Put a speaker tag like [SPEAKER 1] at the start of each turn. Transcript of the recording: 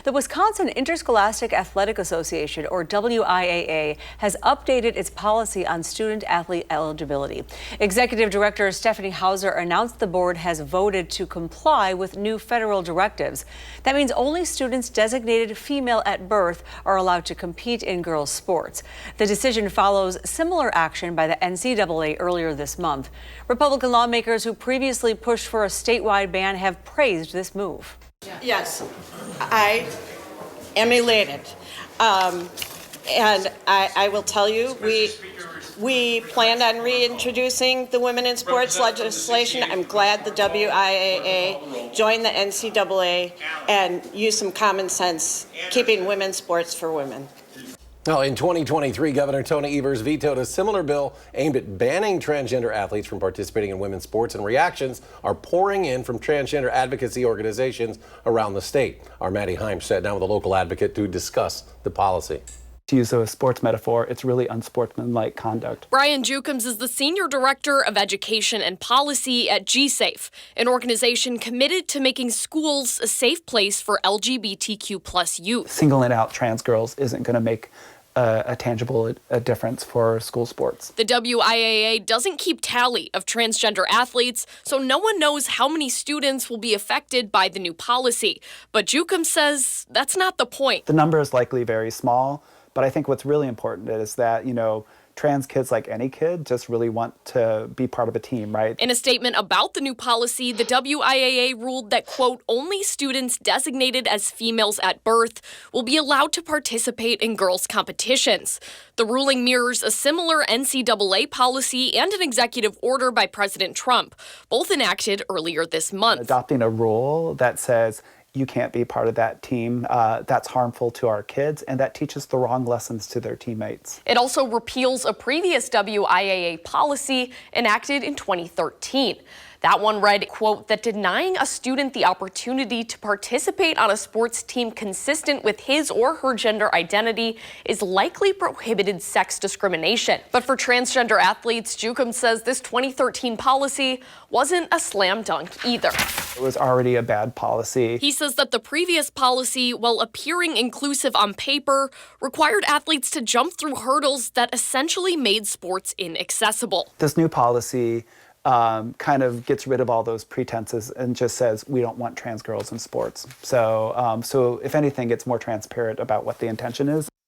[SPEAKER 1] The Wisconsin Interscholastic Athletic Association, or WIAA, has updated its policy on student-athlete eligibility. Executive Director Stephanie Hauser announced the board has voted to comply with new federal directives. That means only students designated female at birth are allowed to compete in girls' sports. The decision follows similar action by the NCAA earlier this month. Republican lawmakers who previously pushed for a statewide ban have praised this move.
[SPEAKER 2] Yes, I am elated. And I will tell you, we planned on reintroducing the women in sports legislation. I'm glad the WIAA joined the NCAA and used some common sense, keeping women's sports for women.
[SPEAKER 3] Well, in 2023, Governor Tony Evers vetoed a similar bill aimed at banning transgender athletes from participating in women's sports, and reactions are pouring in from transgender advocacy organizations around the state. Our Maddie Himes sat down with a local advocate to discuss the policy.
[SPEAKER 4] To use a sports metaphor, it's really unsportsmanlike conduct.
[SPEAKER 5] Brian Jukums is the Senior Director of Education and Policy at GSAFE, an organization committed to making schools a safe place for LGBTQ plus youth.
[SPEAKER 4] Singling out trans girls isn't going to make a tangible difference for school sports.
[SPEAKER 5] The WIAA doesn't keep tally of transgender athletes, so no one knows how many students will be affected by the new policy. But Jukums says that's not the point.
[SPEAKER 4] The number is likely very small, but I think what's really important is that, trans kids, like any kid, just really want to be part of a team, right?
[SPEAKER 5] In a statement about the new policy, the WIAA ruled that, quote, only students designated as females at birth will be allowed to participate in girls' competitions. The ruling mirrors a similar NCAA policy and an executive order by President Trump, both enacted earlier this month.
[SPEAKER 4] Adopting a rule that says you can't be part of that team, that's harmful to our kids, and that teaches the wrong lessons to their teammates.
[SPEAKER 5] It also repeals a previous WIAA policy enacted in 2013. That one read, quote, that denying a student the opportunity to participate on a sports team consistent with his or her gender identity is likely prohibited sex discrimination. But for transgender athletes, Jukums says this 2013 policy wasn't a slam dunk either.
[SPEAKER 4] It was already a bad policy.
[SPEAKER 5] He says that the previous policy, while appearing inclusive on paper, required athletes to jump through hurdles that essentially made sports inaccessible.
[SPEAKER 4] This new policy kind of gets rid of all those pretenses and just says we don't want trans girls in sports. So if anything, it's more transparent about what the intention is.